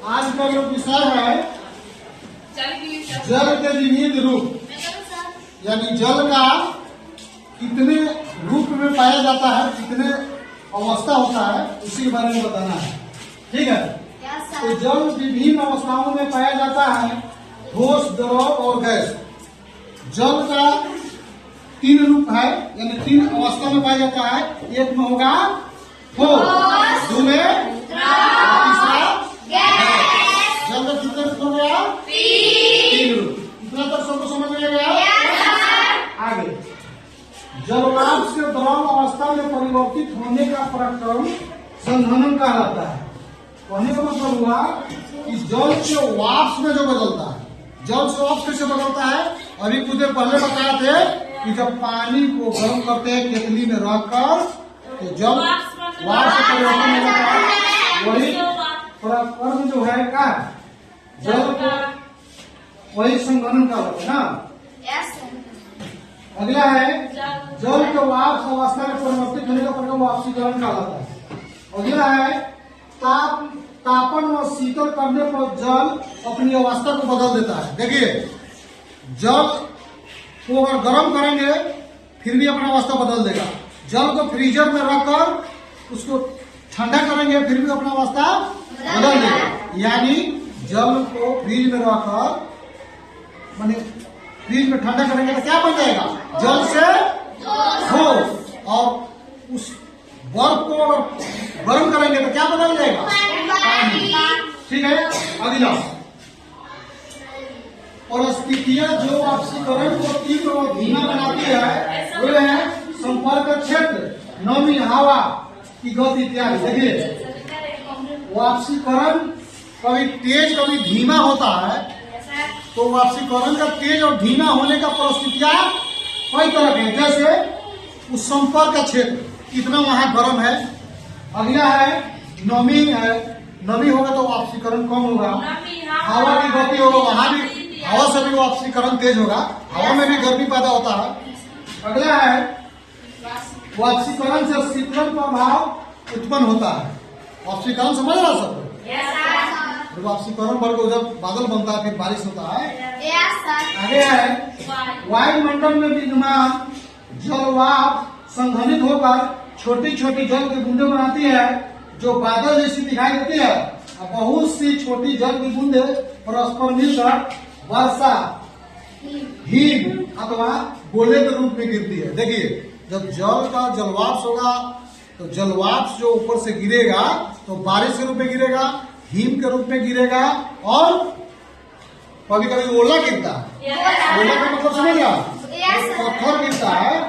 आज का जो विषय है जल के विविध रूप, यानी जल का कितने रूप में पाया जाता है, कितने अवस्था होता है, उसी के बारे में बताना है। ठीक है। तो जल विभिन्न अवस्थाओं में पाया जाता है, ठोस, द्रव और गैस। जल का 3 रूप है, यानी 3 अवस्था में पाया जाता है। एक में होगा ठोस, दो में तीसरा गैस। जल का कितने रूप हो गया? 3 रूप। इतना तक सबको समझ में आ गया? आगे जलवाष्प से द्रव अवस्था में परिवर्तित होने का प्रक्रम संघनन कहलाता है। कहने का मतलब हुआ कि जल से वाष्प में जो बदलता है, जल से वाष्प कैसे बदलता है? अभी कुछ देर पहले बताए थे कि जब पानी को गर्म करते हैं केतली में रखकर, तो जल वाष्प से परिवर्तन हो जाता है। वही प्रक्रम जो है का जल को वही संघनन कहलाता है ना। अगला है जल के वाष्प अवस्था में परिवर्तित होने का प्रक्रम वाष्पीकरण कहलाता है। अगला है तापन और शीतल करने पर जल अपनी अवस्था को बदल देता है। देखिए, जल को अगर गर्म करेंगे फिर भी अपना अवस्था बदल देगा। जल को फ्रीजर में रखकर उसको ठंडा करेंगे फिर भी अपना अवस्था बदल देगा। यानी जल को फ्रीज में रखकर माने फ्रीज में ठंडा करेंगे तो क्या बन जाएगा? जल से ठोस। और उस बर्फ को गर्म करेंगे तो क्या बदल जाएगा? पानी। ठीक है। अगला परिस्थितियां जो वाष्पीकरण को तीव्र और धीमा बनाती है वो है संपर्क क्षेत्र, नमी, हवा की गति इत्यादि। देखिए, वाष्पीकरण कभी तेज कभी धीमा होता है। तो वाष्पीकरण का तेज और धीमा होने का परिस्थितियां कई तरह के, जैसे उस संपर्क का क्षेत्र कितना वहां गर्म है। अगला है नमी है, नमी होगा तो वाष्पीकरण कम होगा। हवा की गति होगा, वहां भी हवा से भी वाष्पीकरण तेज होगा, हवा में भी गर्मी पैदा होता है। अगला है वाष्पीकरण से शीतलन प्रभाव उत्पन्न होता है। वाष्पीकरण समझ रहा सब? जब वाष्पीकरण बढ़कर जब बादल बनता है फिर बारिश होता है। आगे है वायुमंडल में विद्यमान जलवाष्प संघनित होकर छोटी छोटी जल की बूंदे बनाती है जो बादल जैसी दिखाई देती है। बहुत सी छोटी जल की बूंदे परस्पर मिलकर वर्षा, हिम अथवा गोले के रूप में गिरती है। देखिए, जब जल का जलवाष्प होगा तो जलवाष्प जो ऊपर से गिरेगा तो बारिश के रूप में गिरेगा, हिम के रूप में गिरेगा और कभी कभी ओला गिरता है। ओला का मतलब समझ रहा? पत्थर गिरता है,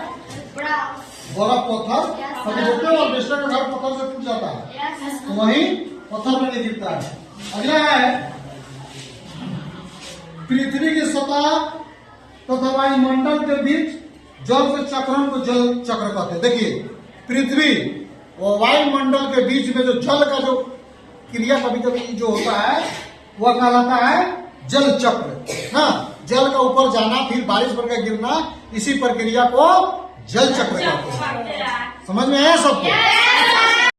बड़ा पत्थर कभी होते हैं और दूसरे का घर पत्थर से टूट जाता है, तो वही पत्थर में नहीं गिरता है। अगला है पृथ्वी की सतह तथा वायुमंडल के बीच जल के चक्रण को जल चक्र कहते हैं। देखिए, पृथ्वी और वायुमंडल के बीच में जो जल का जो क्रिया कभी कभी जो होता है वह कहलाता है जल चक्र ना। जल का ऊपर जाना फिर बारिश बनकर गिरना, इसी प्रक्रिया को जल चक्र कहते हैं। समझ में आया सबको?